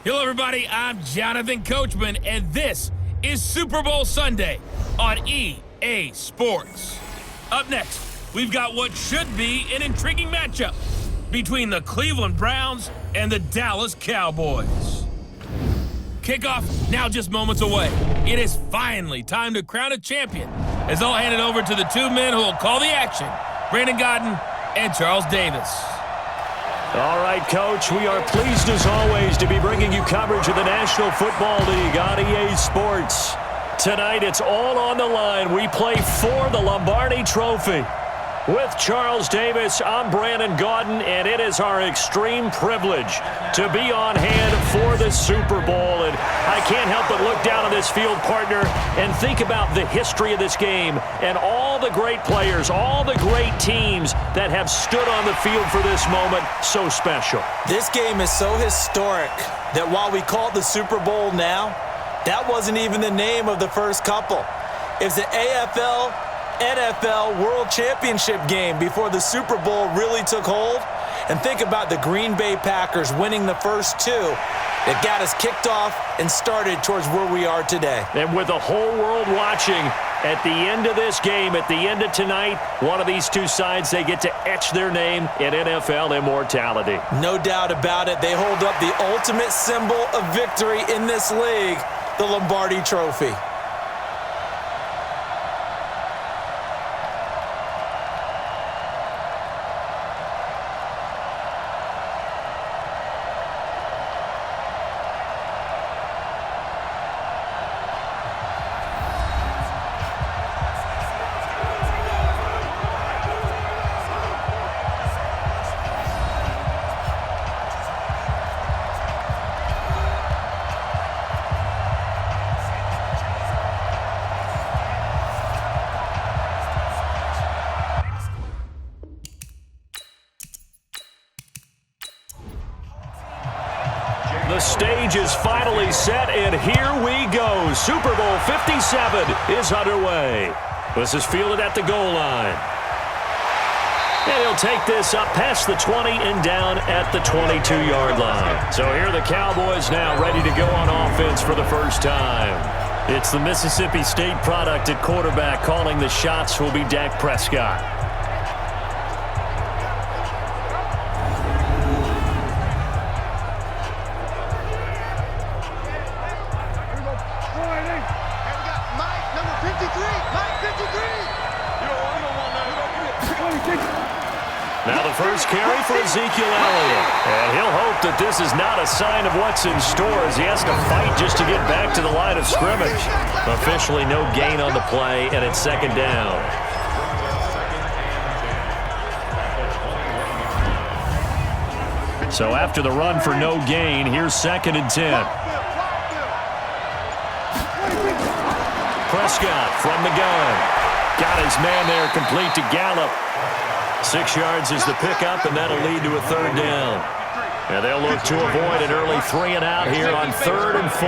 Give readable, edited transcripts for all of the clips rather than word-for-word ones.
Hello, everybody. I'm Jonathan Coachman, and this is Super Bowl Sunday on EA Sports. Up next, we've got what should be an intriguing matchup between the Cleveland Browns and the Dallas Cowboys. Kickoff now just moments away. It is finally time to crown a champion, as I'll hand it over to the two men who will call the action, Brandon Godden and Charles Davis. All right, Coach, we are pleased as always to be bringing you coverage of the National Football League on EA Sports. Tonight, it's all on the line. We play for the Lombardi Trophy. With Charles Davis, I'm Brandon Godden, and it is our extreme privilege to be on hand for the Super Bowl. And I can't help but look down on this field, partner, and think about the history of this game and all the great players, all the great teams that have stood on the field for this moment. So special. This game is so historic that while we call it the Super Bowl now, that wasn't even the name of the first couple. It's the AFL NFL World Championship game before the Super Bowl really took hold. And think about the Green Bay Packers winning the first two that got us kicked off and started towards where we are today. And with the whole world watching, at the end of this game, at the end of tonight, one of these two sides, they get to etch their name in NFL immortality. No doubt about it. They hold up the ultimate symbol of victory in this league, the Lombardi Trophy. The stage is finally set, and here we go. Super Bowl 57 is underway. This is fielded at the goal line. And he'll take this up past the 20 and down at the 22-yard line. So here are the Cowboys now ready to go on offense for the first time. It's the Mississippi State product at quarterback. Calling the shots will be Dak Prescott. Now the first carry for Ezekiel Elliott. And he'll hope that this is not a sign of what's in store as he has to fight just to get back to the line of scrimmage. Officially no gain on the play, and it's second down. So after the run for no gain, here's 2nd and 10. Prescott from the gun. Got his man there, complete to Gallup. 6 yards is the pickup, and that'll lead to a third down. And they'll look to avoid an early 3 and out here on 3rd and 4.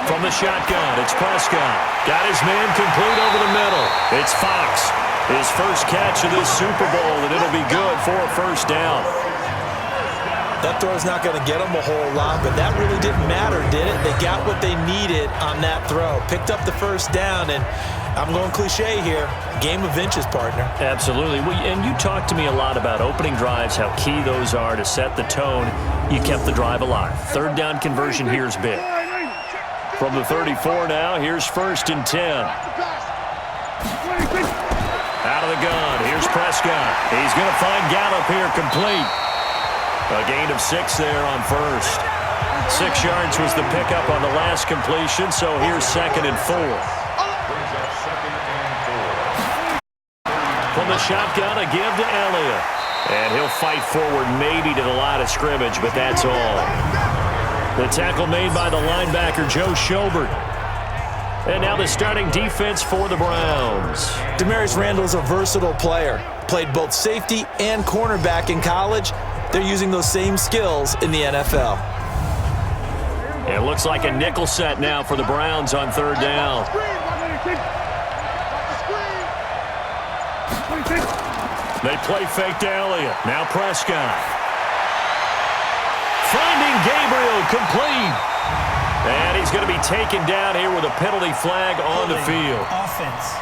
From the shotgun, it's Prescott. Got his man complete over the middle. It's Fox. His first catch of this Super Bowl, and it'll be good for a first down. That throw's not going to get them a whole lot, but that really didn't matter, did it? They got what they needed on that throw. Picked up the first down, and I'm going cliche here. Game of inches, partner. Absolutely. And you talked to me a lot about opening drives, how key those are to set the tone. You kept the drive alive. Third down conversion here is big. From the 34 now, here's 1st and 10. Out of the gun, here's Prescott. He's going to find Gallup here complete. A gain of 6 there on first. 6 yards was the pickup on the last completion, so here's 2nd and 4. From the shotgun, a give to Elliott. And he'll fight forward maybe to the line of scrimmage, but that's all. The tackle made by the linebacker, Joe Schobert. And now the starting defense for the Browns. Damarius Randall's a versatile player. Played both safety and cornerback in college. They're using those same skills in the NFL. It looks like a nickel set now for the Browns on 3rd down. They play fake to Elliott. Now Prescott. Finding complete. And he's going to be taken down here with a penalty flag on the field. Offense.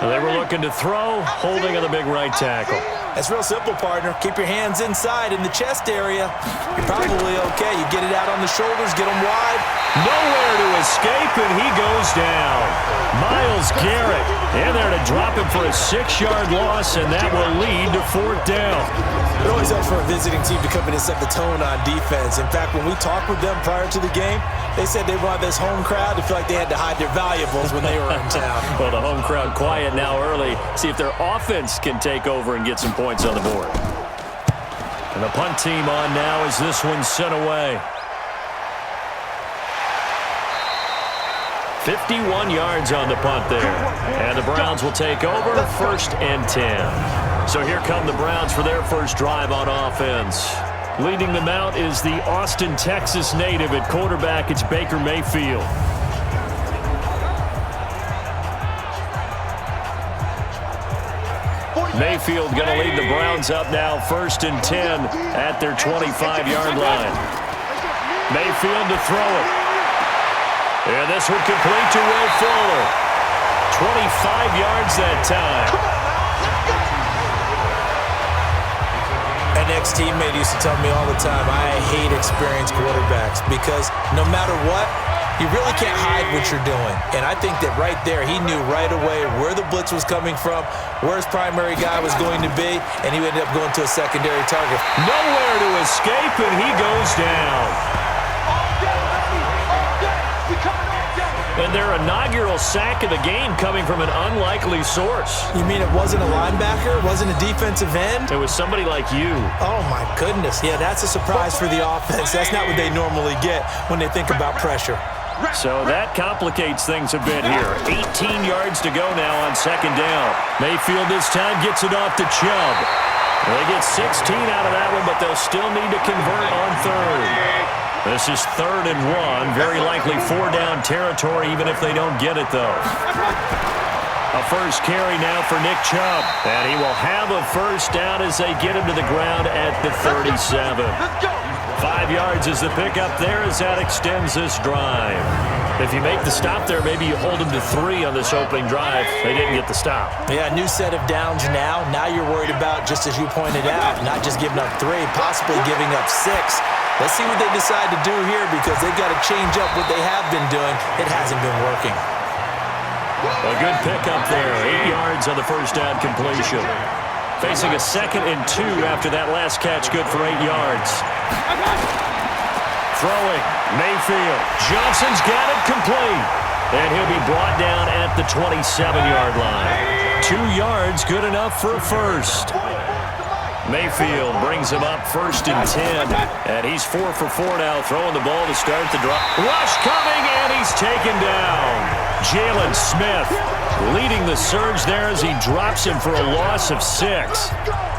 They were looking to throw, holding on the big right tackle. That's real simple, partner. Keep your hands inside in the chest area. You're probably okay. You get it out on the shoulders, get them wide. Nowhere to escape, and he goes down. Myles Garrett in there to drop him for a 6-yard loss, and that will lead to 4th down. It always helps for a visiting team to come in and set the tone on defense. In fact, when we talked with them prior to the game, they said they wanted this home crowd to feel like they had to hide their valuables when they were in town. Well, the home crowd quiet now early. See if their offense can take over and get some points on the board. And the punt team on now as this one's sent away. 51 yards on the punt there. And the Browns will take over 1st and 10. So here come the Browns for their first drive on offense. Leading them out is the Austin, Texas native at quarterback. It's Baker Mayfield. Mayfield going to lead the Browns up now 1st and 10 at their 25-yard line. Mayfield to throw it. And this one complete to Will Fuller. 25 yards that time. An ex-teammate used to tell me all the time, I hate experienced quarterbacks because no matter what, you really can't hide what you're doing. And I think that right there, he knew right away where the blitz was coming from, where his primary guy was going to be, and he ended up going to a secondary target. Nowhere to escape, and he goes down. And their inaugural sack of the game coming from an unlikely source. You mean it wasn't a linebacker? It wasn't a defensive end? It was somebody like you. Oh, my goodness. Yeah, that's a surprise for the offense. That's not what they normally get when they think about pressure. So that complicates things a bit here. 18 yards to go now on 2nd down. Mayfield this time gets it off to Chubb. They get 16 out of that one, but they'll still need to convert on 3rd. This is 3rd and 1. Very likely 4-down territory, even if they don't get it, though. A first carry now for Nick Chubb. And he will have a first down as they get him to the ground at the 37. 5 yards is the pickup there as that extends this drive. If you make the stop there, maybe you hold them to 3 on this opening drive. They didn't get the stop. Yeah, new set of downs now. Now you're worried about, just as you pointed out, not just giving up 3, possibly giving up 6. Let's see what they decide to do here because they've got to change up what they have been doing. It hasn't been working. A good pickup there. 8 yards on the first down completion. Facing a 2nd and 2 after that last catch. Good for 8 yards. Throwing. Mayfield. Johnson's got it complete. And he'll be brought down at the 27-yard line. 2 yards, good enough for a first. Mayfield brings him up 1st and 10. And he's 4 for 4 now, throwing the ball to start the drive. Rush coming, and he's taken down. Jalen Smith leading the surge there as he drops him for a loss of 6.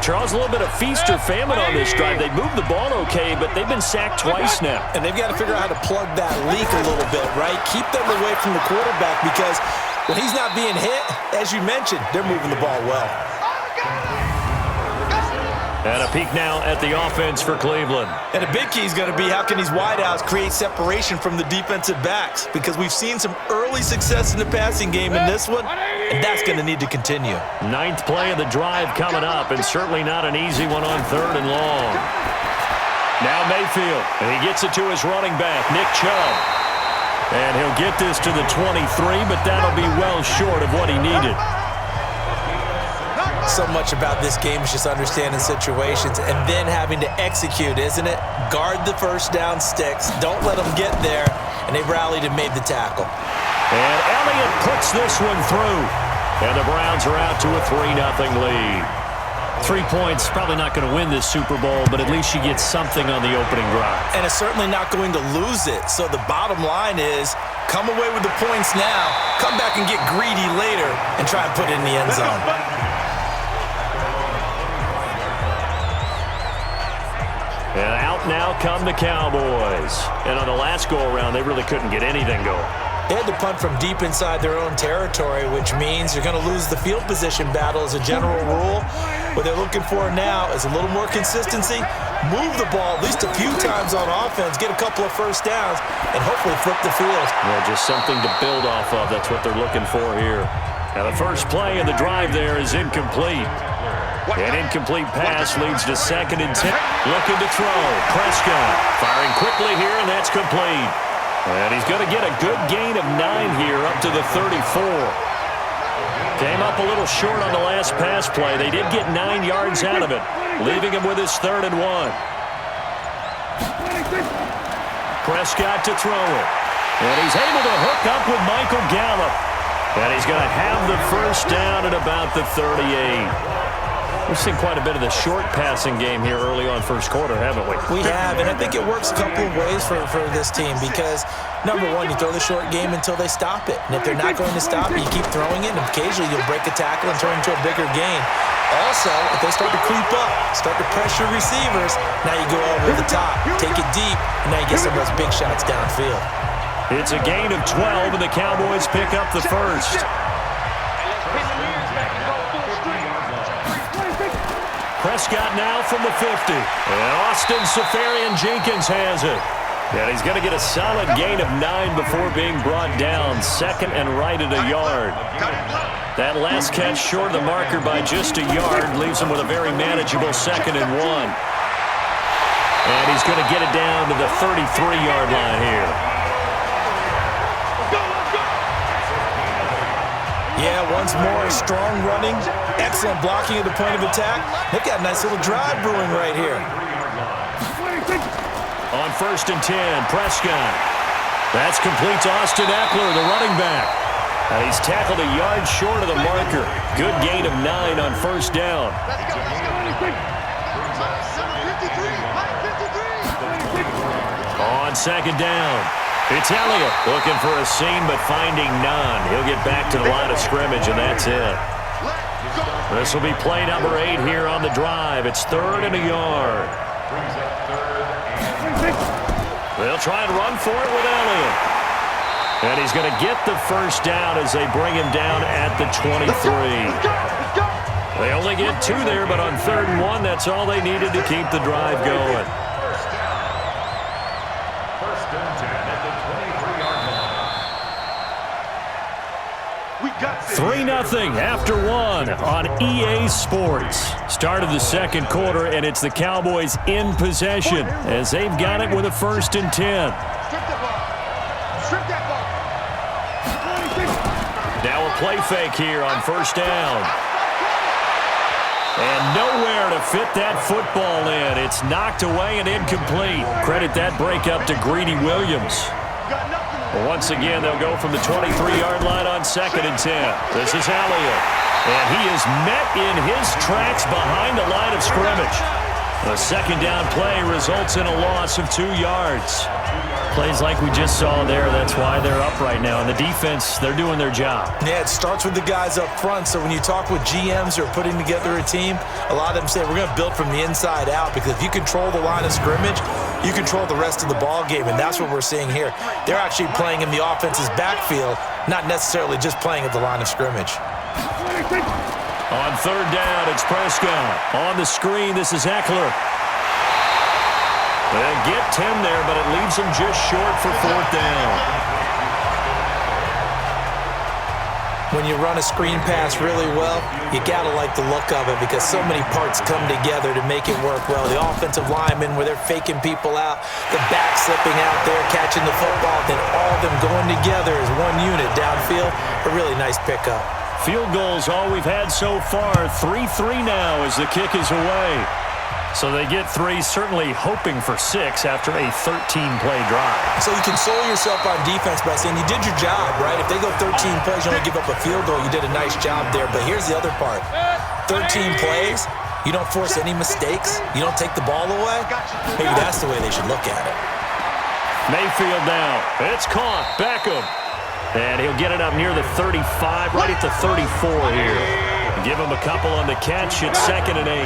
Charles, a little bit of feast or famine on this drive. They moved the ball okay, but they've been sacked twice now. And they've got to figure out how to plug that leak a little bit, right? Keep them away from the quarterback because when he's not being hit, as you mentioned, they're moving the ball well. And a peek now at the offense for Cleveland. And a big key is going to be how can these wideouts create separation from the defensive backs? Because we've seen some early success in the passing game in this one, and that's going to need to continue. 9th play of the drive coming up, and certainly not an easy one on 3rd and long. Now Mayfield, and he gets it to his running back, Nick Chubb. And he'll get this to the 23, but that'll be well short of what he needed. So much about this game is just understanding situations and then having to execute, isn't it? Guard the first down sticks. Don't let them get there. And they rallied and made the tackle. And Elliott puts this one through. And the Browns are out to a 3-0 lead. 3 points, probably not going to win this Super Bowl, but at least you get something on the opening drive. And it's certainly not going to lose it. So the bottom line is, come away with the points now, come back and get greedy later, and try and put it in the end zone. And out now come the Cowboys. And on the last go-around, they really couldn't get anything going. They had to punt from deep inside their own territory, which means you're going to lose the field position battle as a general rule. What they're looking for now is a little more consistency, move the ball at least a few times on offense, get a couple of first downs, and hopefully flip the field. Well, just something to build off of. That's what they're looking for here. Now, the first play of the drive there is incomplete. An incomplete pass leads to 2nd and 10. Looking to throw. Prescott firing quickly here, and that's complete. And he's going to get a good gain of 9 here up to the 34. Came up a little short on the last pass play. They did get 9 yards out of it, leaving him with his 3rd and 1. Prescott to throw it. And he's able to hook up with Michael Gallup. And he's going to have the first down at about the 38. We've seen quite a bit of the short passing game here early on first quarter, haven't we? We have, and I think it works a couple of ways for this team because, number one, you throw the short game until they stop it. And if they're not going to stop it, you keep throwing it, and occasionally you'll break a tackle and turn into a bigger gain. Also, if they start to creep up, start to pressure receivers, now you go over the top, take it deep, and now you get some of those big shots downfield. It's a gain of 12, and the Cowboys pick up the first. Prescott now from the 50. And Austin Seferian-Jenkins has it. And he's going to get a solid gain of 9 before being brought down. 2nd and right at a yard. That last catch short of the marker by just a yard leaves him with a very manageable 2nd and 1. And he's going to get it down to the 33-yard line here. Yeah, once more, strong running, excellent blocking at the point of attack. They've got a nice little drive brewing right here. On 1st and 10, Prescott. That's complete to Austin Eckler, the running back. And he's tackled a yard short of the marker. Good gain of 9 on 1st down. On 2nd down, it's Elliott looking for a seam but finding none. He'll get back to the line of scrimmage, and that's it. This will be play number 8 here on the drive. It's 3rd and a yard. They'll try and run for it with Elliott. And he's going to get the first down as they bring him down at the 23. They only get 2 there, but on 3rd and 1, that's all they needed to keep the drive going. 3-0 after 1 on EA Sports. Start of the 2nd quarter, and it's the Cowboys in possession as they've got it with a 1st and 10. Now a play fake here on 1st down. And nowhere to fit that football in. It's knocked away and incomplete. Credit that breakup to Greedy Williams. Once again, they'll go from the 23-yard line on 2nd and 10. This is Elliott. And he is met in his tracks behind the line of scrimmage. The 2nd down play results in a loss of 2 yards. Plays like we just saw there, that's why they're up right now. And the defense, they're doing their job. Yeah, it starts with the guys up front. So when you talk with GMs who are putting together a team, a lot of them say we're going to build from the inside out, because if you control the line of scrimmage, you control the rest of the ball game, and that's what we're seeing here. They're actually playing in the offense's backfield, not necessarily just playing at the line of scrimmage. On 3rd down, it's Prescott. On the screen, this is Eckler. They'll get 10 there, but it leaves them just short for 4th down. When you run a screen pass really well, you got to like the look of it, because so many parts come together to make it work well. The offensive linemen, where they're faking people out, the back slipping out there, catching the football, then all of them going together as one unit downfield. A really nice pickup. Field goals all we've had so far. 3-3 now as the kick is away. So they get 3, certainly hoping for 6 after a 13-play drive. So you console yourself on defense by saying you did your job, right? If they go 13 plays, you only give up a field goal, you did a nice job there. But here's the other part. 13 plays, you don't force any mistakes, you don't take the ball away. Maybe that's the way they should look at it. Mayfield now. It's caught. Beckham. And he'll get it up near the 35, right at the 34 here. Give him a couple on the catch. It's 2nd and 8.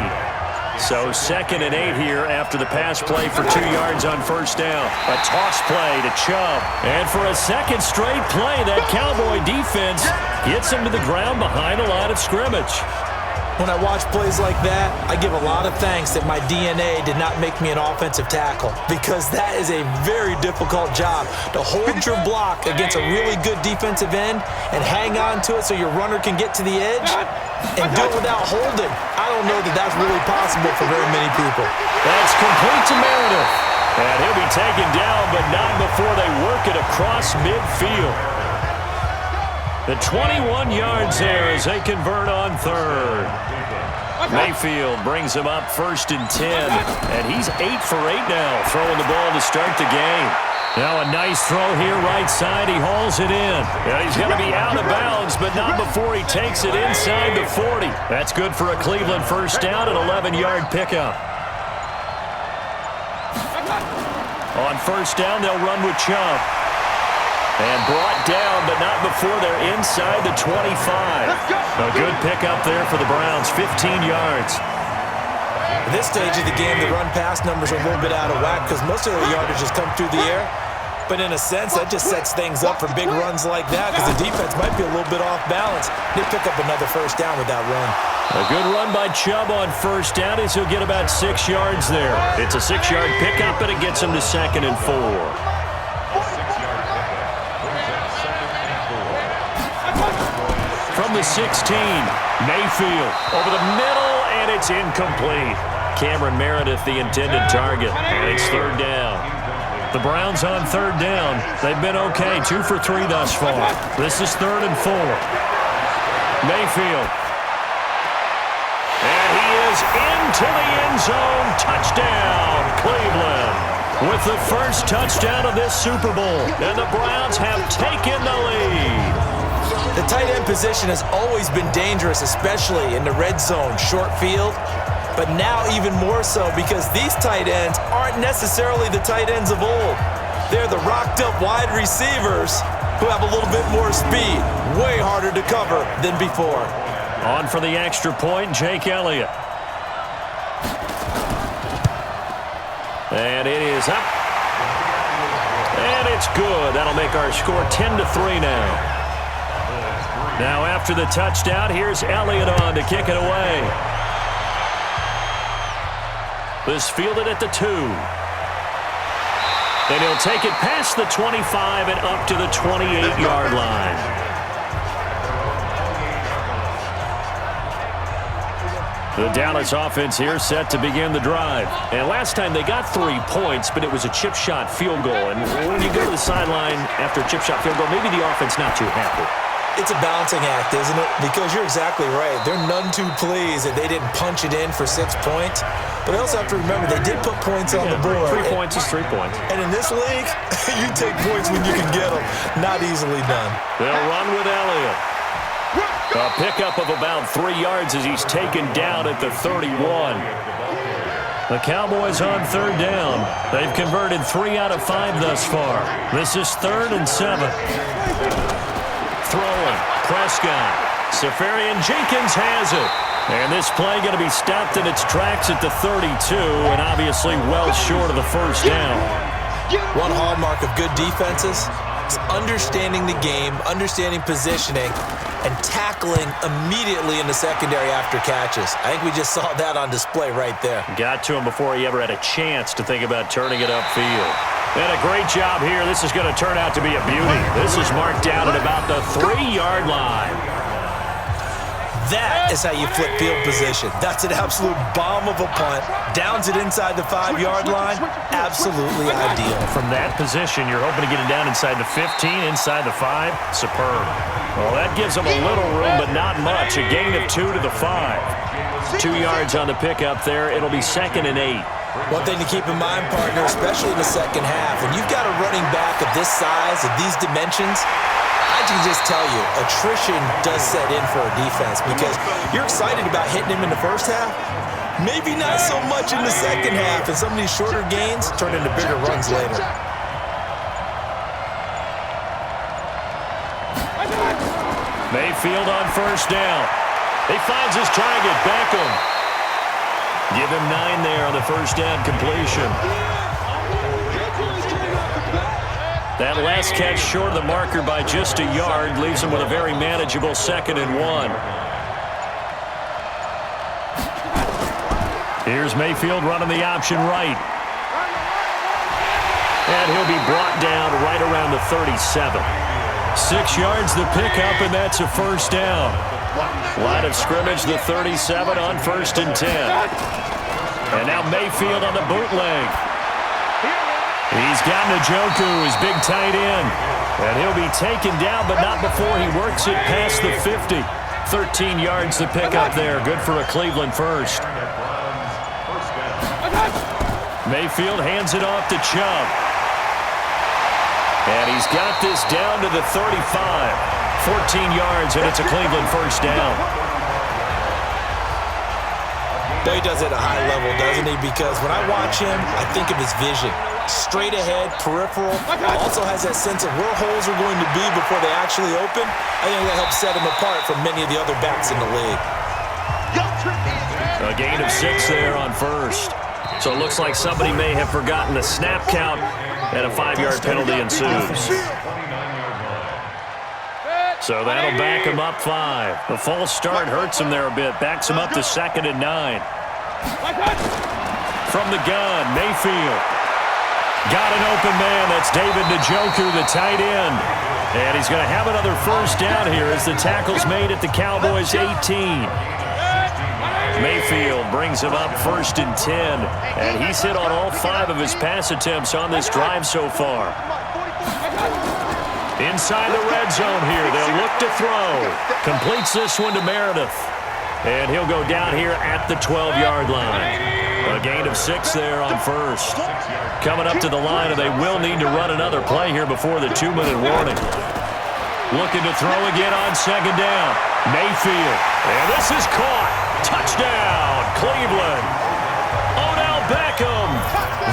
So 2nd and 8 here after the pass play for 2 yards on 1st down. A toss play to Chubb. And for a 2nd straight play, that Cowboy defense gets him to the ground behind the line of scrimmage. When I watch plays like that, I give a lot of thanks that my DNA did not make me an offensive tackle, because that is a very difficult job to hold your block against a really good defensive end and hang on to it so your runner can get to the edge and do it without holding. I don't know that that's really possible for very many people. That's complete to Meredith. And he'll be taken down, but not before they work it across midfield. The 21 yards there as they convert on third. Mayfield brings him up 1st and 10. And he's 8 for 8 now, throwing the ball to start the game. Now a nice throw here right side. He hauls it in. Yeah, he's going to be out of bounds, but not before he takes it inside the 40. That's good for a Cleveland first down, an 11-yard pickup. On first down, they'll run with Chubb. And brought down, but not before they're inside the 25. A good pickup there for the Browns, 15 yards. At this stage of the game, the run-pass numbers are a little bit out of whack because most of their yardage has come through the air. But in a sense, that just sets things up for big runs like that because the defense might be a little bit off balance. They pick up another first down with that run. A good run by Chubb on first down as he'll get about 6 yards there. It's a 6-yard pickup, and it gets him to 2nd and 4. From the 16, Mayfield over the middle, and it's incomplete. Cameron Meredith, the intended target, and it's 3rd down. The Browns on 3rd down. They've been okay, 2 for 3 thus far. This is 3rd and 4. Mayfield. And he is into the end zone. Touchdown, Cleveland. With the first touchdown of this Super Bowl, and the Browns have taken the lead. The tight end position has always been dangerous, especially in the red zone, short field. But now even more so because these tight ends aren't necessarily the tight ends of old. They're the rocked-up wide receivers who have a little bit more speed, way harder to cover than before. On for the extra point, Jake Elliott. And it is up. And it's good. That'll make our score 10-3 now. Now after the touchdown, here's Elliott on to kick it away. This fielded at the 2. And he'll take it past the 25 and up to the 28-yard line. The Dallas offense here set to begin the drive. And last time they got 3 points, but it was a chip shot field goal. And when you go to the sideline after a chip shot field goal, maybe the offense not too happy. It's a balancing act, isn't it? Because you're exactly right. They're none too pleased that they didn't punch it in for 6 points. But I also have to remember they did put points on the board. 3 points is 3 points. And in this league, you take points when you can get them. Not easily done. They'll run with Elliott. A pickup of about 3 yards as he's taken down at the 31. The Cowboys on 3rd down. They've converted 3 out of 5 thus far. This is 3rd and 7. Throwing. Prescott. Safarian Jenkins has it. And this play going to be stopped in its tracks at the 32, and obviously well short of the first down. One hallmark of good defenses is understanding the game, understanding positioning, and tackling immediately in the secondary after catches. I think we just saw that on display right there. Got to him before he ever had a chance to think about turning it upfield. And a great job here. This is going to turn out to be a beauty. This is marked down at about the 3-yard line. That is how you flip field position. That's an absolute bomb of a punt. Downs it inside the 5-yard line. Absolutely ideal. From that position, you're hoping to get it down inside the 15, inside the 5. Superb. Well, that gives them a little room, but not much. A gain of 2 to the 5. 2 yards on the pickup there. It'll be 2nd and 8. One thing to keep in mind, partner, especially in the second half, when you've got a running back of this size, of these dimensions, I can just tell you, attrition does set in for a defense because you're excited about hitting him in the first half. Maybe not so much in the second half, and some of these shorter gains turn into bigger runs later. Mayfield on first down. He finds his target, Beckham. Give him 9 there on the first down completion. That last catch short of the marker by just a yard leaves him with a very manageable 2nd and 1. Here's Mayfield running the option right. And he'll be brought down right around the 37. 6 yards the pickup, and that's a first down. Line of scrimmage, the 37 on 1st and 10. And now Mayfield on the bootleg. He's got Njoku, his big tight end. And he'll be taken down, but not before he works it past the 50. 13 yards to pick up there. Good for a Cleveland first. Mayfield hands it off to Chubb. And he's got this down to the 35. 14 yards, and it's a Cleveland first down. He does it at a high level, doesn't he? Because when I watch him, I think of his vision. Straight ahead, peripheral. Also has that sense of where holes are going to be before they actually open. I think that helps set him apart from many of the other backs in the league. A gain of 6 there on first. So it looks like somebody may have forgotten the snap count, and a 5-yard penalty ensues. So that'll back him up 5. The false start hurts him there a bit. Backs him up to 2nd and 9. From the gun, Mayfield. Got an open man. That's David Njoku, the tight end. And he's going to have another first down here as the tackle's made at the Cowboys' 18. Mayfield brings him up 1st and 10. And he's hit on all 5 of his pass attempts on this drive so far. Inside the red zone here. They'll look to throw. Completes this one to Meredith. And he'll go down here at the 12-yard line. A gain of 6 there on first. Coming up to the line, and they will need to run another play here before the 2-minute warning. Looking to throw again on 2nd down. Mayfield. And this is caught. Touchdown, Cleveland. Odell Beckham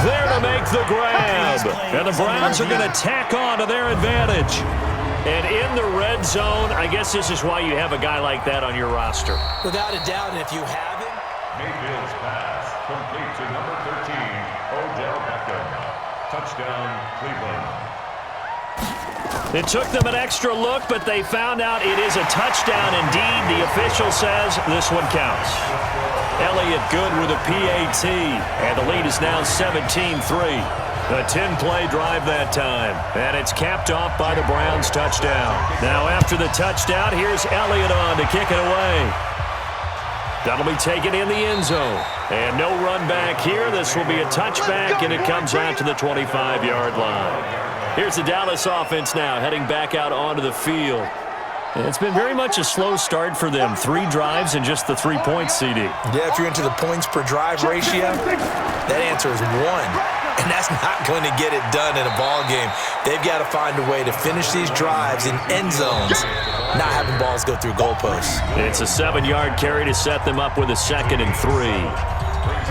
there to make the grab. And the Browns are going to tack on to their advantage. And in the red zone, I guess this is why you have a guy like that on your roster. Without a doubt, and if you have him. Mayfield's pass complete to number 13, Odell Beckham. Touchdown, Cleveland. It took them an extra look, but they found out it is a touchdown indeed. The official says this one counts. Elliott good with a PAT, and the lead is now 17-3. A 10-play drive that time, and it's capped off by the Browns' touchdown. Now after the touchdown, here's Elliott on to kick it away. That'll be taken in the end zone. And no run back here. This will be a touchback, and it comes out to the 25-yard line. Here's the Dallas offense now, heading back out onto the field. It's been very much a slow start for them. 3 drives and just the 3 points, CD. Yeah, if you're into the points per drive ratio, that answer is 1. And that's not going to get it done in a ball game. They've got to find a way to finish these drives in end zones, not having balls go through goalposts. It's a 7-yard carry to set them up with a 2nd and 3.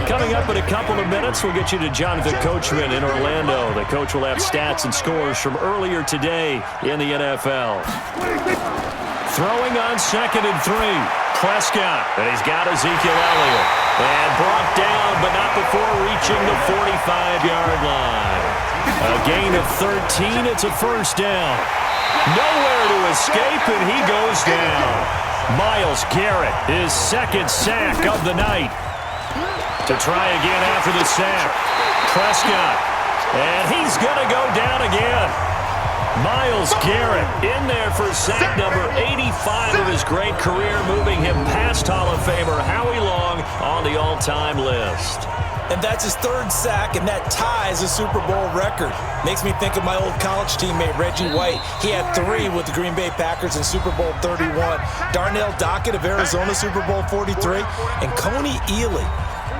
Coming up in a couple of minutes, we'll get you to Jonathan Coachman in Orlando. The coach will have stats and scores from earlier today in the NFL. Throwing on 2nd and 3. Prescott, and he's got Ezekiel Elliott. And brought down, but not before reaching the 45-yard line. A gain of 13, it's a first down. Nowhere to escape, and he goes down. Myles Garrett, his 2nd sack of the night. To try again after the sack. Prescott, and he's going to go down again. Myles Garrett in there for sack number 85 of his great career, moving him past Hall of Famer Howie Long on the all-time list. And that's his 3rd sack, and that ties a Super Bowl record. Makes me think of my old college teammate, Reggie White. He had 3 with the Green Bay Packers in Super Bowl 31. Darnell Dockett of Arizona, Super Bowl 43. And Coney Ealy,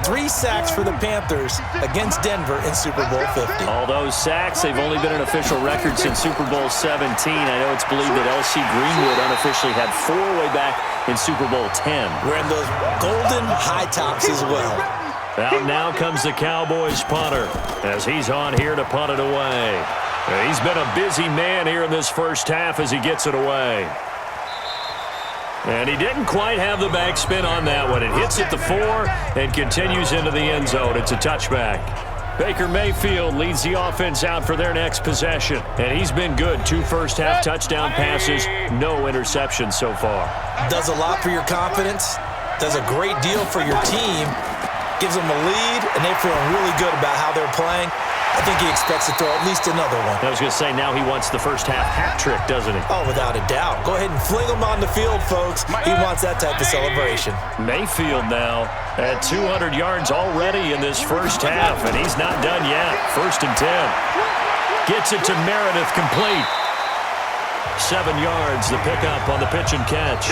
3 sacks for the Panthers against Denver in Super Bowl 50. All those sacks, they've only been an official record since Super Bowl 17. I know it's believed that L.C. Greenwood unofficially had 4 way back in Super Bowl 10. Wearing those golden high tops as well. Out now comes the Cowboys punter as he's on here to punt it away. He's been a busy man here in this first half as he gets it away. And he didn't quite have the backspin on that one. It hits at the 4 and continues into the end zone. It's a touchback. Baker Mayfield leads the offense out for their next possession. And he's been good. 2 first-half touchdown passes, no interceptions so far. Does a lot for your confidence. Does a great deal for your team. gives them a lead, and they're feeling really good about how they're playing. I think he expects to throw at least another one. I was going to say, now he wants the first half hat trick, doesn't he? Oh, without a doubt. Go ahead and fling him on the field, folks. He wants that type of celebration. Mayfield now at 200 yards already in this first half, and he's not done yet. 1st and 10. Gets it to Meredith, complete. 7 yards, the pickup on the pitch and catch.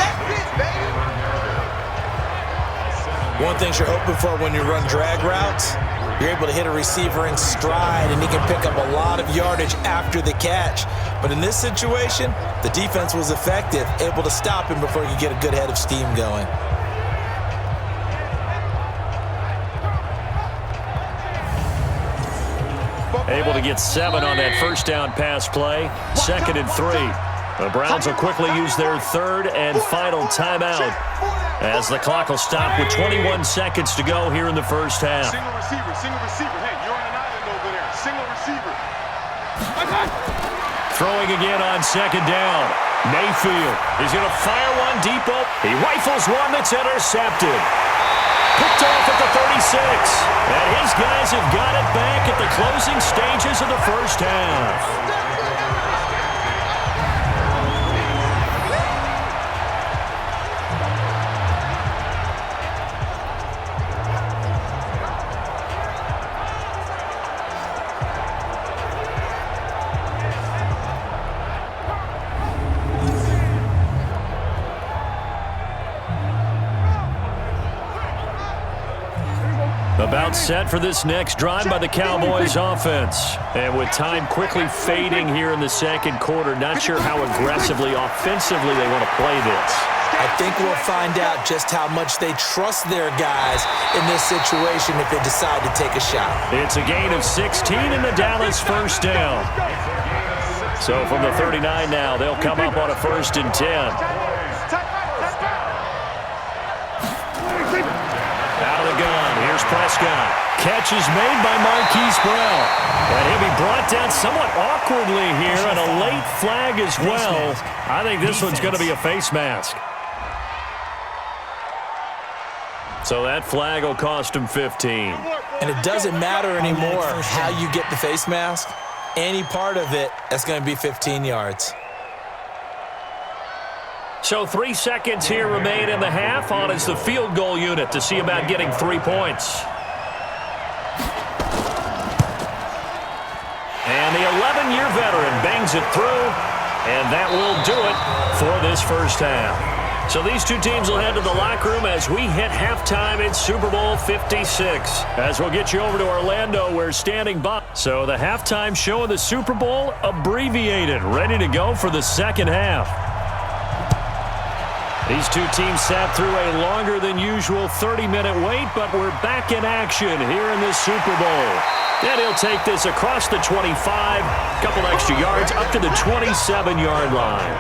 One thing you're hoping for when you run drag routes, you're able to hit a receiver in stride, and he can pick up a lot of yardage after the catch. But in this situation, the defense was effective, able to stop him before he could get a good head of steam going. Able to get 7 on that first down pass play. 2nd and 3. The Browns will quickly use their 3rd and final timeout as the clock will stop with 21 seconds to go here in the first half. Single receiver. Hey, you're on an island over there. Single receiver. Throwing again on 2nd down. Mayfield is going to fire one deep up. He rifles one that's intercepted. Picked off at the 36. And his guys have got it back at the closing stages of the first half. About set for this next drive by the Cowboys offense. And with time quickly fading here in the second quarter, not sure how aggressively, offensively they want to play this. I think we'll find out just how much they trust their guys in this situation if they decide to take a shot. It's a gain of 16 in the Dallas first down. So from the 39 now, they'll come up on a 1st and 10. Here's Prescott. Catch is made by Marquise Brown. And he'll be brought down somewhat awkwardly here, and a late flag as well. I think this one's going to be a face mask. So that flag will cost him 15. And it doesn't matter anymore how you get the face mask. Any part of it, that's going to be 15 yards. So 3 seconds here remain in the half. On is the field goal unit to see about getting 3 points. And the 11-year veteran bangs it through, and that will do it for this first half. So these two teams will head to the locker room as we hit halftime in Super Bowl 56. As we'll get you over to Orlando, we're standing by. So the halftime show of the Super Bowl abbreviated, ready to go for the second half. These two teams sat through a longer than usual 30-minute wait, but we're back in action here in this Super Bowl. And he'll take this across the 25, couple extra yards, up to the 27-yard line.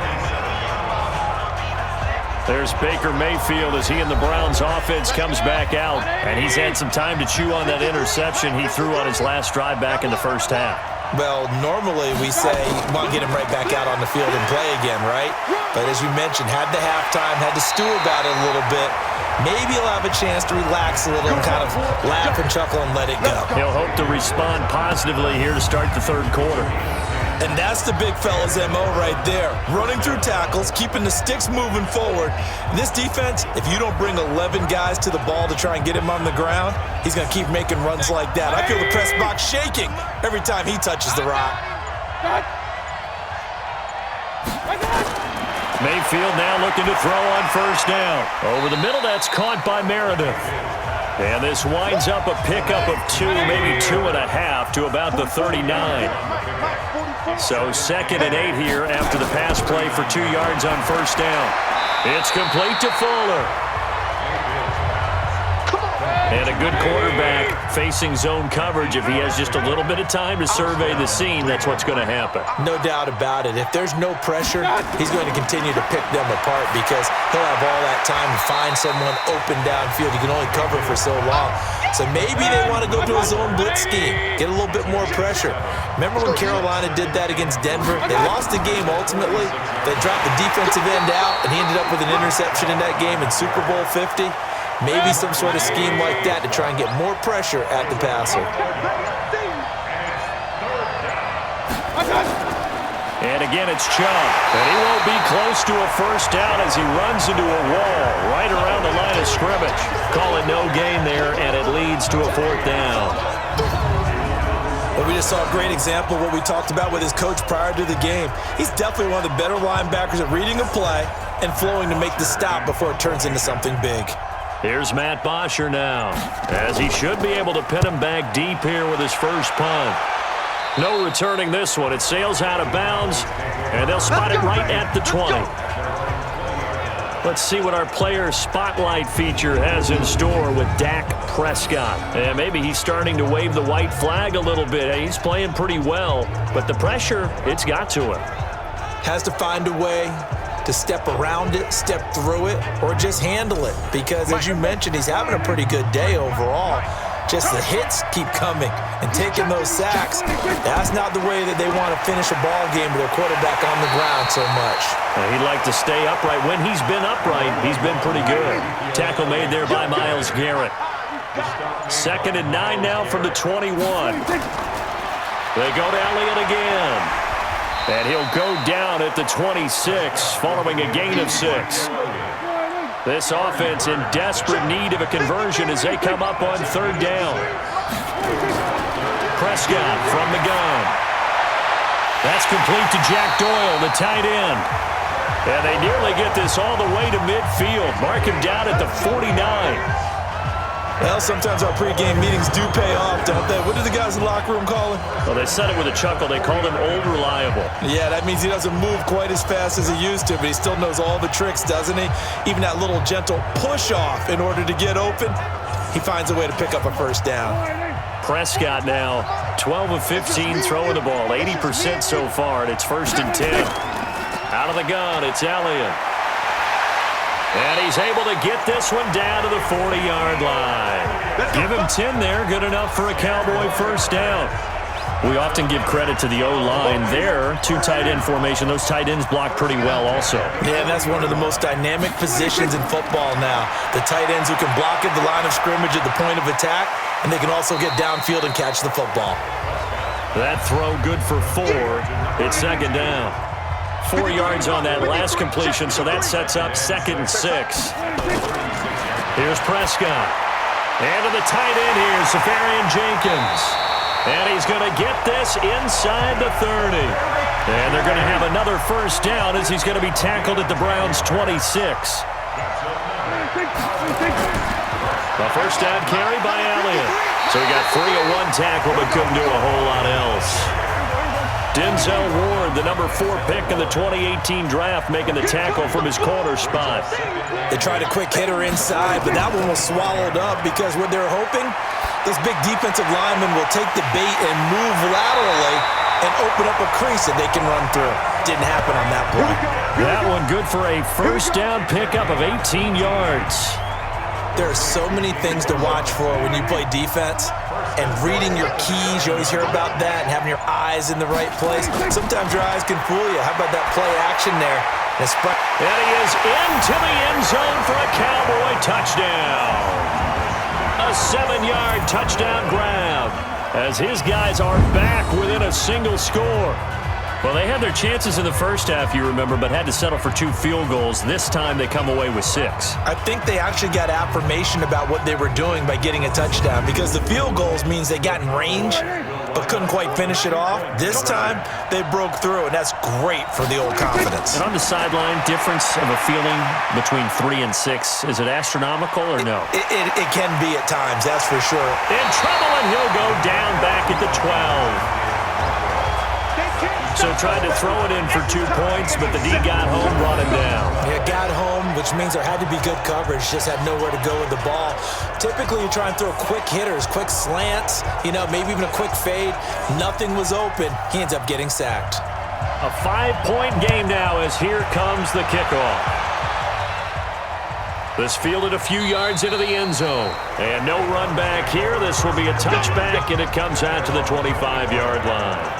There's Baker Mayfield as he and the Browns offense comes back out. And he's had some time to chew on that interception he threw on his last drive back in the first half. Well, normally we say, well, get him right back out on the field and play again, right? But as you mentioned, had the halftime, had to stew about it a little bit. Maybe he'll have a chance to relax a little and kind of laugh and chuckle and let it go. He'll hope to respond positively here to start the third quarter. And that's the big fella's MO right there. Running through tackles, keeping the sticks moving forward. This defense, if you don't bring 11 guys to the ball to try and get him on the ground, he's going to keep making runs like that. I feel the press box shaking every time he touches the rock. Mayfield now looking to throw on first down. Over the middle, that's caught by Meredith. And this winds up a pickup of 2, maybe 2.5 to about the 39. So 2nd and 8 here after the pass play for 2 yards on first down. It's complete to Fuller. And a good quarterback facing zone coverage. If he has just a little bit of time to survey the scene, that's what's going to happen. No doubt about it. If there's no pressure, he's going to continue to pick them apart because he'll have all that time to find someone open downfield. You can only cover for so long. So maybe they want to go to a zone blitz scheme, get a little bit more pressure. Remember when Carolina did that against Denver? They lost the game ultimately. They dropped the defensive end out, and he ended up with an interception in that game in Super Bowl 50. Maybe some sort of scheme like that to try and get more pressure at the passer. And again, it's Chubb. And he won't be close to a first down as he runs into a wall right around the line of scrimmage. Call it no gain there, and it leads to a fourth down. Well, we just saw a great example of what we talked about with his coach prior to the game. He's definitely one of the better linebackers at reading a play and flowing to make the stop before it turns into something big. Here's Matt Bosher now, as he should be able to pin him back deep here with his first punt. No returning this one. It sails out of bounds, and they'll spot it right at the 20. Let's see what our player spotlight feature has in store with Dak Prescott. And maybe he's starting to wave the white flag a little bit. He's playing pretty well, but the pressure, it's got to him. Has to find a way to step around it, step through it, or just handle it. Because, as you mentioned, he's having a pretty good day overall. Just the hits keep coming and taking those sacks. That's not the way that they want to finish a ball game with their quarterback on the ground so much. He'd like to stay upright. When he's been upright, he's been pretty good. Tackle made there by Myles Garrett. 2nd and 9 now from the 21. They go to Elliott again. And he'll go down at the 26 following a gain of 6. This offense in desperate need of a conversion as they come up on 3rd down. Prescott from the gun. That's complete to Jack Doyle, the tight end. And they nearly get this all the way to midfield. Mark him down at the 49. Well, sometimes our pregame meetings do pay off, don't they? What do the guys in the locker room call him? Well, they said it with a chuckle. They called him Old Reliable. Yeah, that means he doesn't move quite as fast as he used to, but he still knows all the tricks, doesn't he? Even that little gentle push-off in order to get open, he finds a way to pick up a first down. Prescott now, 12 of 15 throwing the ball, 80% so far, and it's 1st and 10. Out of the gun, it's Elliott. And he's able to get this one down to the 40-yard line. Give him 10 there, good enough for a Cowboy first down. We often give credit to the O-line there, 2 tight end formation. Those tight ends block pretty well also. Yeah, and that's one of the most dynamic positions in football now. The tight ends who can block at the line of scrimmage at the point of attack, and they can also get downfield and catch the football. That throw good for 4. It's 2nd down. 4 yards on that last completion, so that sets up 2nd and 6. Here's Prescott. And to the tight end here, Safarian Jenkins. And he's going to get this inside the 30. And they're going to have another first down as he's going to be tackled at the Browns' 26. A first down carry by Elliott. So he got 3 of 1 tackle, but couldn't do a whole lot else. Denzel Ward, the number 4 pick in the 2018 draft, making the tackle from his corner spot. They tried a quick hitter inside, but that one was swallowed up because what they're hoping, those big defensive linemen will take the bait and move laterally and open up a crease that they can run through. Didn't happen on that play. That one good for a first down pickup of 18 yards. There are so many things to watch for when you play defense. And reading your keys, you always hear about that, and having your eyes in the right place. Sometimes your eyes can fool you. How about that play action there? And he is into the end zone for a Cowboy touchdown. A 7-yard touchdown grab as his guys are back within a single score. Well, they had their chances in the first half, you remember, but had to settle for 2 field goals. This time they come away with 6. I think they actually got affirmation about what they were doing by getting a touchdown because the field goals means they got in range but couldn't quite finish it off. This time they broke through, and that's great for the old confidence. And on the sideline, difference of a feeling between 3 and 6, is it astronomical or no? It can be at times, that's for sure. In trouble, and he'll go down back at the 12. So tried to throw it in for 2 points, but the D got home, brought him down. Yeah, got home, which means there had to be good coverage. Just had nowhere to go with the ball. Typically, you try and throw quick hitters, quick slants, maybe even a quick fade. Nothing was open. He ends up getting sacked. A 5-point game now as here comes the kickoff. This fielded a few yards into the end zone. And no run back here. This will be a touchback, and it comes out to the 25-yard line.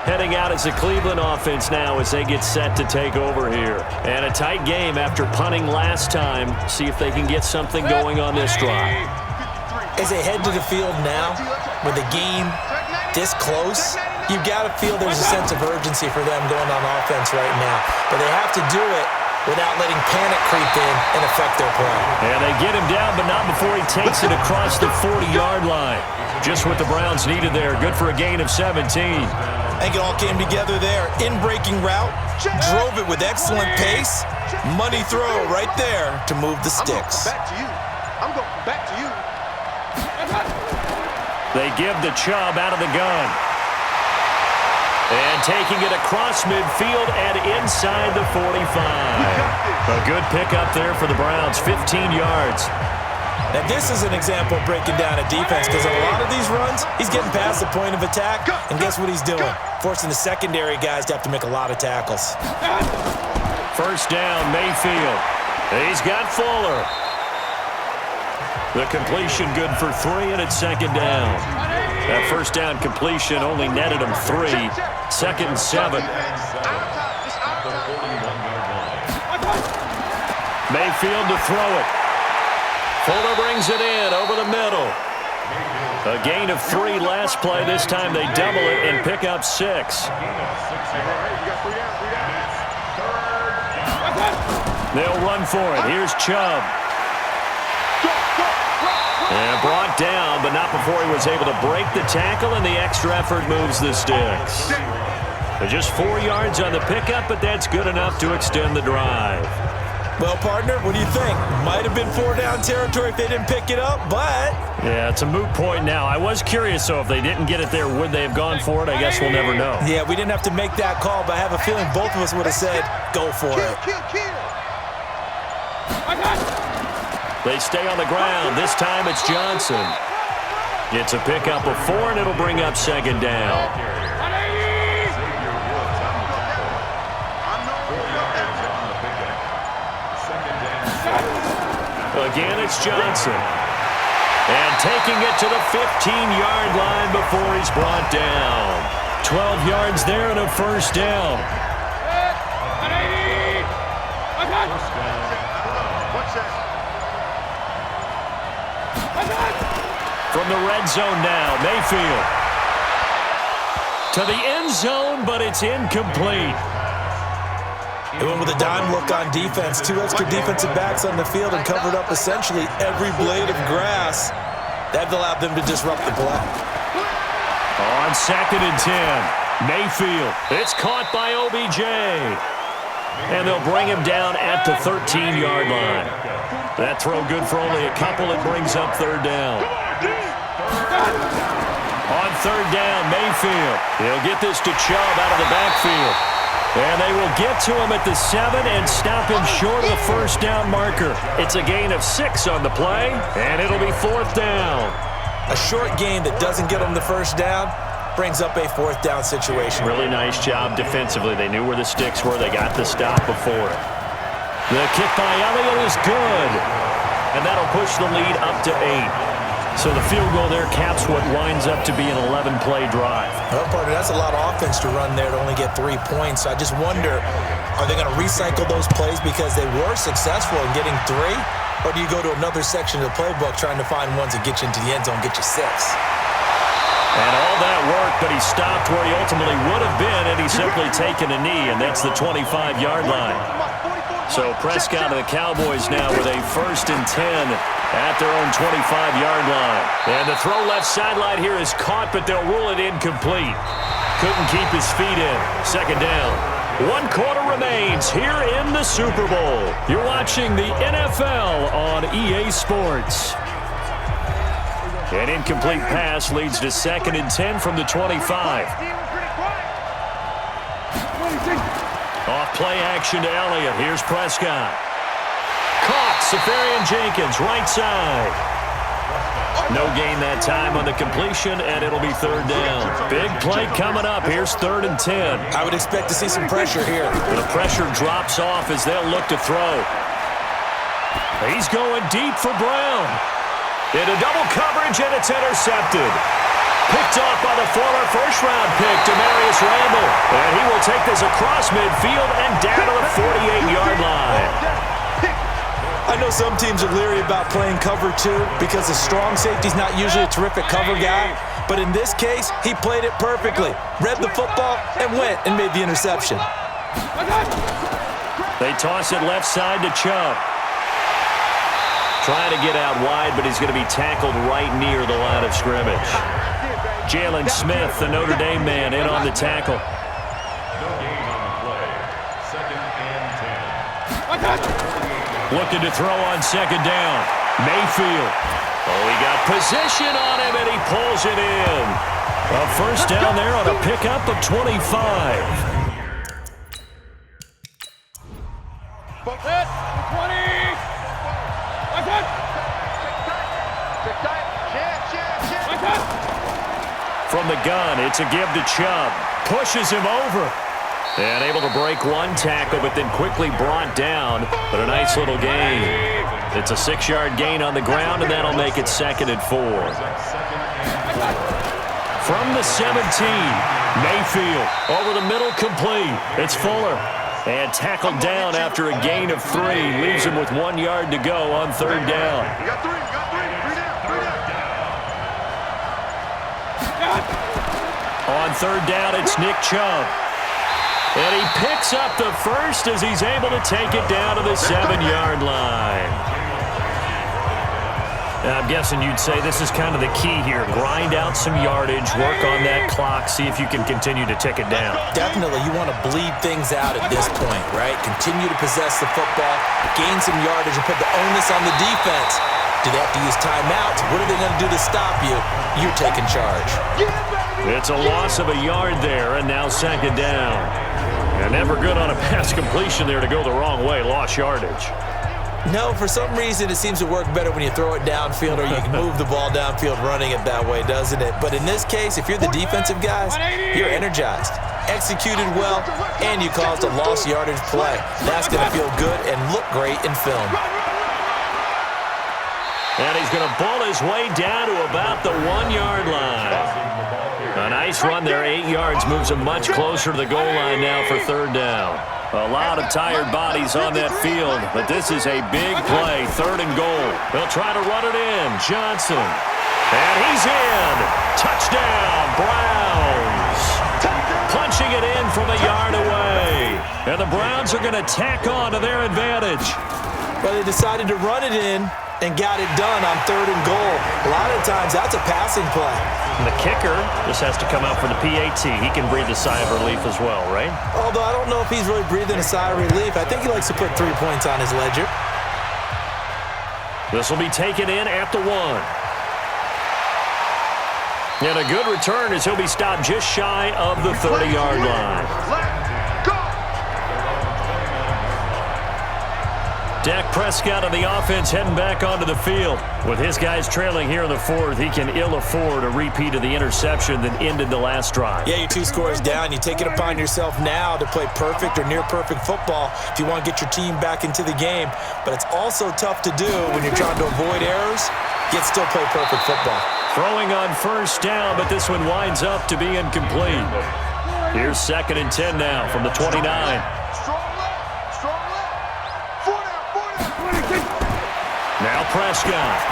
heading out as a Cleveland offense now as they get set to take over here. And a tight game after punting last time. See if they can get something going on this drive. As they head to the field now, with the game this close, you've got to feel there's a sense of urgency for them going on offense right now. But they have to do it without letting panic creep in and affect their play. And they get him down, but not before he takes it across the 40-yard line. Just what the Browns needed there. Good for a gain of 17. I think it all came together there. In-breaking route, drove it with excellent pace. Money throw right there to move the sticks. I'm going back to you. They give the Chubb out of the gun. And taking it across midfield and inside the 45. A good pickup there for the Browns, 15 yards. Now, this is an example of breaking down a defense because on a lot of these runs, he's getting past the point of attack, and guess what he's doing? Forcing the secondary guys to have to make a lot of tackles. First down, Mayfield. He's got Fuller. The completion good for 3, and it's second down. That first down completion only netted him 3. Second and 7. Mayfield to throw it. Fuller brings it in over the middle. A gain of 3 last play. This time they double it and pick up 6. They'll run for it. Here's Chubb. And brought down, but not before he was able to break the tackle, and the extra effort moves the sticks. Just 4 yards on the pickup, but that's good enough to extend the drive. Well, partner, what do you think? Might have been 4-down territory if they didn't pick it up, but... Yeah, it's a moot point now. I was curious, so if they didn't get it there, would they have gone for it? I guess we'll never know. Yeah, we didn't have to make that call, but I have a feeling both of us would have said, go for it. They stay on the ground. This time it's Johnson. It's a pickup of 4, and it'll bring up second down. Again, it's Johnson. And taking it to the 15-yard line before he's brought down. 12 yards there and a first down. From the red zone now, Mayfield. To the end zone, but it's incomplete. They went with a dime look on defense. 2 extra defensive backs on the field and covered up essentially every blade of grass. That allowed them to disrupt the play. On second and 10, Mayfield. It's caught by OBJ. And they'll bring him down at the 13-yard line. That throw good for only a couple. It brings up third down. On third down, Mayfield. He'll get this to Chubb out of the backfield. And they will get to him at the 7 and stop him short of the first down marker. It's a gain of 6 on the play, and it'll be fourth down. A short gain that doesn't get them the first down brings up a fourth down situation. Really nice job defensively. They knew where the sticks were. They got the stop before it. The kick by Elliott is good. And that'll push the lead up to 8. So the field goal there caps what winds up to be an 11-play drive. Well, partner, that's a lot of offense to run there to only get 3 points. So I just wonder, are they going to recycle those plays because they were successful in getting 3? Or do you go to another section of the playbook trying to find ones that get you into the end zone, get you 6? And all that work, but he stopped where he ultimately would have been, and he's simply taken a knee, and that's the 25-yard line. So Prescott and the Cowboys now with a first and 10 at their own 25-yard line. And the throw left sideline here is caught, but they'll rule it incomplete. Couldn't keep his feet in. Second down. 1 quarter remains here in the Super Bowl. You're watching the NFL on EA Sports. An incomplete pass leads to second and 10 from the 25. Off play action to Elliott. Here's Prescott. Caught. Safarian-Jenkins, right side. No gain that time on the completion, and it'll be third down. Big play coming up. Here's third and 10. I would expect to see some pressure here. The pressure drops off as they'll look to throw. He's going deep for Brown. Into double coverage, and it's intercepted. Picked off by the former first-round pick, Demarius Randall. And he will take this across midfield and down to the 48-yard line. I know some teams are leery about playing cover 2 because a strong safety's not usually a terrific cover guy. But in this case, he played it perfectly. Read the football and went and made the interception. They toss it left side to Chubb. Trying to get out wide, but he's going to be tackled right near the line of scrimmage. Jalen Smith, the Notre Dame man, in on the tackle. No gain on the play. 2nd and 10. Looking to throw on 2nd down. Mayfield. Oh, he got position on him, and he pulls it in. A first down there on a pickup of 25. From the gun, it's a give to Chubb. Pushes him over. And able to break one tackle, but then quickly brought down. But a nice little gain. It's a 6-yard gain on the ground, and that'll make it 2nd and 4. From the 17, Mayfield over the middle, complete. It's Fuller. And tackled down after a gain of 3. Leaves him with 1 yard to go on 3rd down. You got 3. You got 3. 3 down. On 3rd down, it's Nick Chubb. And he picks up the first as he's able to take it down to the 7-yard line. Now, I'm guessing you'd say this is kind of the key here. Grind out some yardage, work on that clock, see if you can continue to tick it down. Definitely, you want to bleed things out at this point, right? Continue to possess the football, gain some yardage, and put the onus on the defense. Do they have to use timeouts? What are they going to do to stop you? You're taking charge. It's a loss of a yard there, and now 2nd down. And never good on a pass completion there to go the wrong way. Lost yardage. No, for some reason, it seems to work better when you throw it downfield or you can move the ball downfield running it that way, doesn't it? But in this case, if you're the defensive guys, you're energized, executed well, and you caused a lost yardage play. That's going to feel good and look great in film. And he's going to bull his way down to about the 1-yard line. A nice run there, 8 yards, moves him much closer to the goal line now for 3rd down. A lot of tired bodies on that field, but this is a big play, 3rd and goal. They'll try to run it in. Johnson. And he's in. Touchdown, Browns. Punching it in from a yard away. And the Browns are going to tack on to their advantage. Well, they decided to run it in and got it done on 3rd and goal. A lot of times, that's a passing play. And the kicker just has to come out for the PAT. He can breathe a sigh of relief as well, right? Although I don't know if he's really breathing a sigh of relief. I think he likes to put 3 points on his ledger. This will be taken in at the 1. And a good return as he'll be stopped just shy of the 30-yard line. Dak Prescott of the offense heading back onto the field. With his guys trailing here in the 4th, he can ill afford a repeat of the interception that ended the last drive. Yeah, you're 2 scores down. You take it upon yourself now to play perfect or near-perfect football if you want to get your team back into the game. But it's also tough to do when you're trying to avoid errors, yet still play perfect football. Throwing on 1st down, but this one winds up to be incomplete. Here's 2nd and 10 now from the 29. Now Prescott.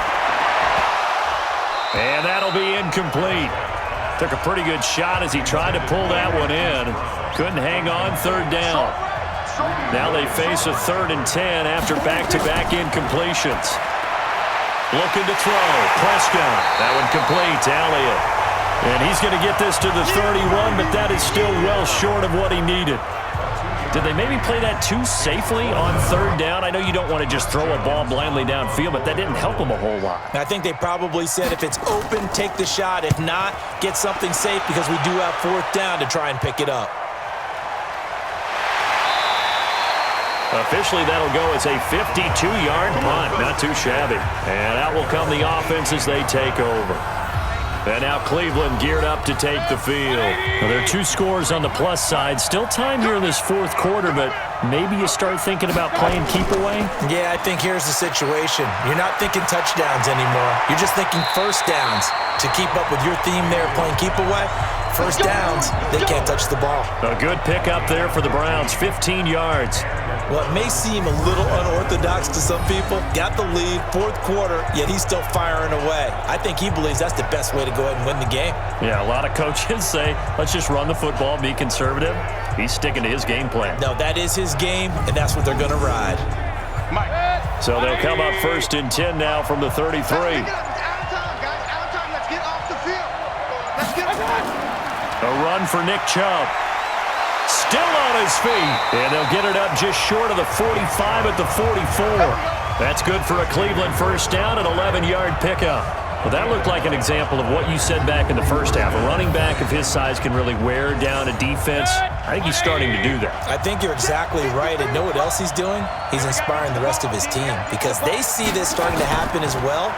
And that'll be incomplete. Took a pretty good shot as he tried to pull that one in. Couldn't hang on 3rd down. Now they face a 3rd and 10 after back-to-back incompletions. Looking to throw. Prescott. That one complete to Elliott. And he's going to get this to the 31, but that is still well short of what he needed. Did they maybe play that too safely on 3rd down? I know you don't want to just throw a ball blindly downfield, but that didn't help them a whole lot. I think they probably said if it's open, take the shot. If not, get something safe because we do have 4th down to try and pick it up. Officially, that'll go as a 52-yard punt. Not too shabby. And out will come the offense as they take over. And now Cleveland geared up to take the field. Well, there are 2 scores on the plus side. Still time here in this 4th quarter, but maybe you start thinking about playing keep away? Yeah, I think here's the situation. You're not thinking touchdowns anymore. You're just thinking first downs. To keep up with your theme there, playing keep away, first downs, they can't touch the ball. A good pickup there for the Browns, 15 yards. Well, it may seem a little unorthodox to some people. Got the lead, 4th quarter, yet he's still firing away. I think he believes that's the best way to go ahead and win the game. Yeah, a lot of coaches say, let's just run the football, be conservative. He's sticking to his game plan. No, that is his game, and that's what they're going to ride. So they'll come up 1st and 10 now from the 33. A run for Nick Chubb. Still on his feet. And they'll get it up just short of the 45 at the 44. That's good for a Cleveland first down, an 11-yard pickup. Well, that looked like an example of what you said back in the first half. A running back of his size can really wear down a defense. I think he's starting to do that. I think you're exactly right. And know what else he's doing? He's inspiring the rest of his team because they see this starting to happen as well.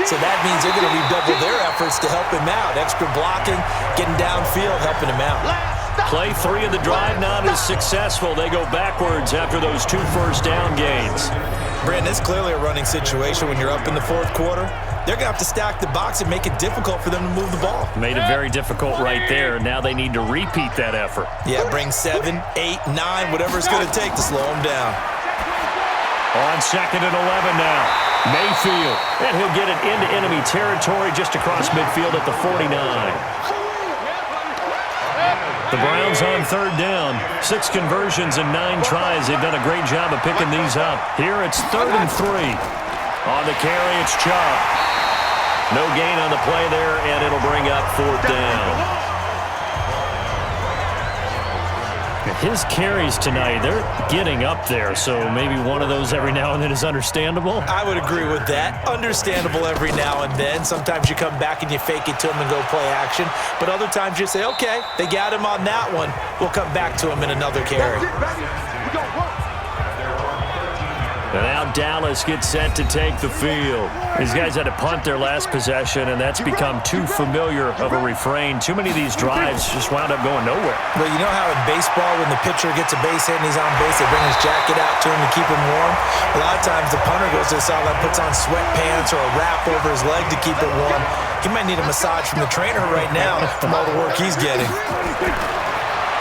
So that means they're going to redouble their efforts to help him out. Extra blocking, getting downfield, helping him out. Play 3 of the drive not as successful. They go backwards after those 2 first down gains. Brandon, it's clearly a running situation when you're up in the 4th quarter. They're going to have to stack the box and make it difficult for them to move the ball. Made it very difficult right there. Now they need to repeat that effort. Yeah, bring 7, 8, 9, whatever it's going to take to slow them down. On 2nd and 11 now. Mayfield. And he'll get it into enemy territory just across midfield at the 49. The Browns on 3rd down. 6 conversions and 9 tries. They've done a great job of picking these up. Here it's 3rd and 3. On the carry, it's Chubb. No gain on the play there, and it'll bring up 4th down. His carries tonight, they're getting up there, so maybe one of those every now and then is understandable. I would agree with that. Understandable every now and then. Sometimes you come back and you fake it to him and go play action. But other times you say, okay, they got him on that one. We'll come back to him in another carry. And now Dallas gets set to take the field. These guys had to punt their last possession, and that's become too familiar of a refrain. Too many of these drives just wound up going nowhere. Well, you know how in baseball when the pitcher gets a base hit and he's on base, they bring his jacket out to him to keep him warm? A lot of times the punter goes to the sideline, puts on sweatpants or a wrap over his leg to keep it warm. He might need a massage from the trainer right now from all the work he's getting.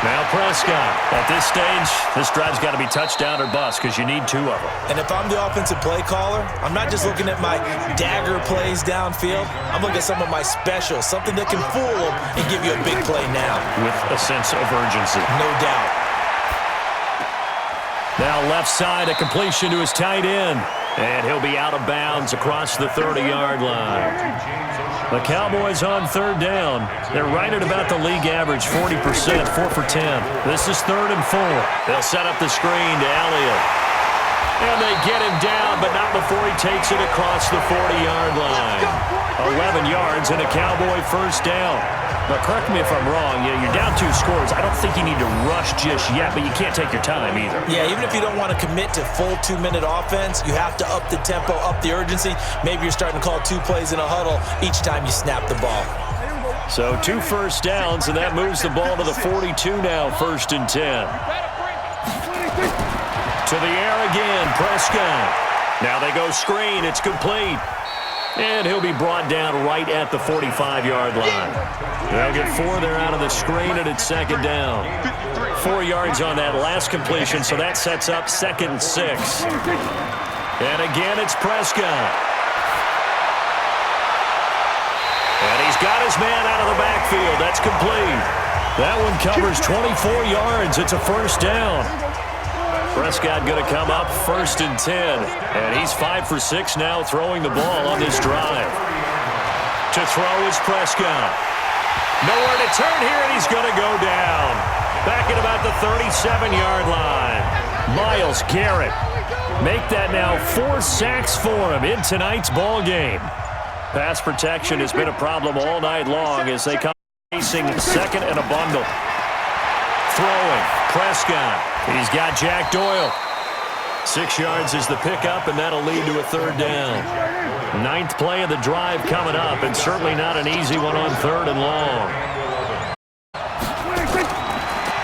Now Prescott. At this stage, this drive's got to be touchdown or bust because you need 2 of them. And if I'm the offensive play caller, I'm not just looking at my dagger plays downfield. I'm looking at some of my specials, something that can fool them and give you a big play now. With a sense of urgency. No doubt. Now left side, a completion to his tight end. And he'll be out of bounds across the 30-yard line. The Cowboys on 3rd down. They're right at about the league average, 40%, 4 for 10. This is 3rd and 4. They'll set up the screen to Elliott. And they get him down, but not before he takes it across the 40-yard line. 11 yards and a Cowboy first down. But correct me if I'm wrong, you're down 2 scores. I don't think you need to rush just yet, but you can't take your time either. Yeah, even if you don't want to commit to full 2-minute offense, you have to up the tempo, up the urgency. Maybe you're starting to call 2 plays in a huddle each time you snap the ball. So 2 first downs, and that moves the ball to the 42 now, 1st and 10. To the air again, Prescott. Now they go screen, it's complete. And he'll be brought down right at the 45-yard line. They'll get 4 there out of the screen, and it's 2nd down. 4 yards on that last completion, so that sets up 2nd and 6. And again, it's Prescott. And he's got his man out of the backfield. That's complete. That one covers 24 yards. It's a first down. Prescott going to come up 1st and 10. And he's 5 for 6 now throwing the ball on this drive. To throw is Prescott. Nowhere to turn here, and he's going to go down. Back at about the 37-yard line. Myles Garrett. Make that now 4 sacks for him in tonight's ball game. Pass protection has been a problem all night long as they come facing 2nd and a bundle. Throwing, Prescott. He's got Jack Doyle. 6 yards is the pickup, and that'll lead to a third down. 9th play of the drive coming up, and certainly not an easy one on 3rd and long.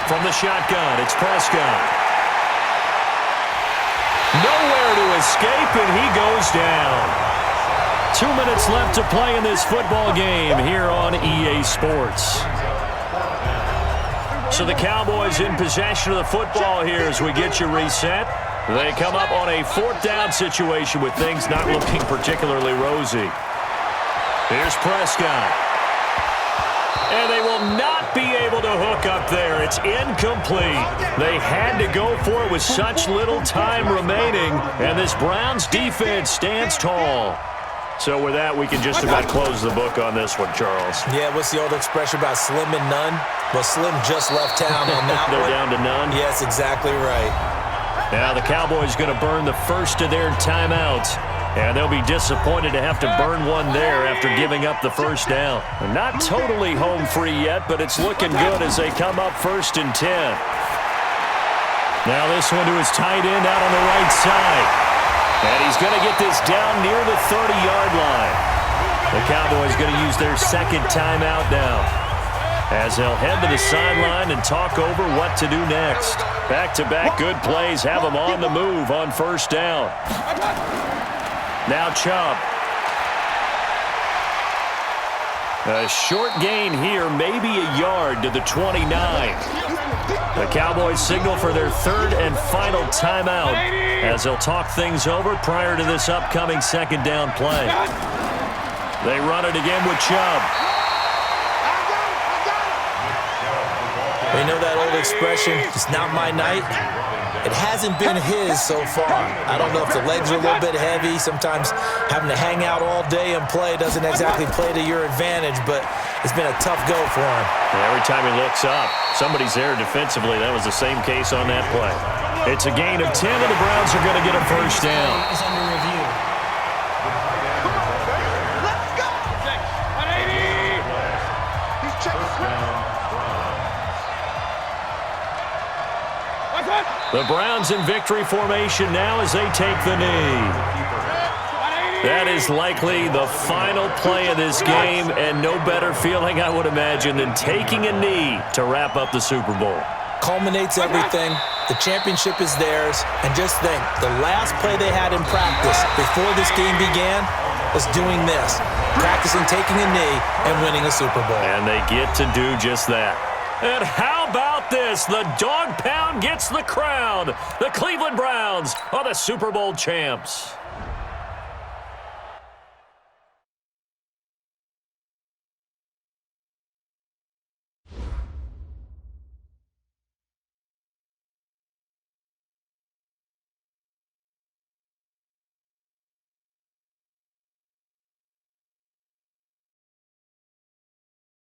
From the shotgun, it's Prescott. Nowhere to escape, and he goes down. 2 minutes left to play in this football game here on EA Sports. So the Cowboys in possession of the football here as we get you reset. They come up on a 4th down situation with things not looking particularly rosy. Here's Prescott. And they will not be able to hook up there. It's incomplete. They had to go for it with such little time remaining, and this Browns defense stands tall. So with that, we can just about close the book on this one, Charles. Yeah, what's the old expression about slim and none? Well, Slim just left town on that one. They're down to none? Yes, exactly right. Now the Cowboys going to burn the first of their timeouts, and they'll be disappointed to have to burn one there after giving up the first down. Not totally home free yet, but it's looking good as they come up 1st and 10. Now this one to his tight end out on the right side. And he's going to get this down near the 30-yard line. The Cowboys going to use their 2nd timeout now, as they'll head to the sideline and talk over what to do next. Back-to-back good plays have them on the move on 1st down. Now Chubb. A short gain here, maybe a yard to the 29. The Cowboys signal for their 3rd and final timeout as they'll talk things over prior to this upcoming 2nd down play. They run it again with Chubb. We know that old expression, it's not my night. It hasn't been his so far. I don't know if the legs are a little bit heavy. Sometimes having to hang out all day and play doesn't exactly play to your advantage, but it's been a tough go for him. Every time he looks up, somebody's there defensively. That was the same case on that play. It's a gain of 10, and the Browns are going to get a 1st down. Is under review. Let's go! 180! He's checking. The Browns in victory formation now as they take the knee. That is likely the final play of this game, and no better feeling, I would imagine, than taking a knee to wrap up the Super Bowl. Culminates everything. The championship is theirs. And just think, the last play they had in practice before this game began was doing this, practicing taking a knee and winning a Super Bowl. And they get to do just that. And how about this? The dog pound gets the crown. The Cleveland Browns are the Super Bowl champs.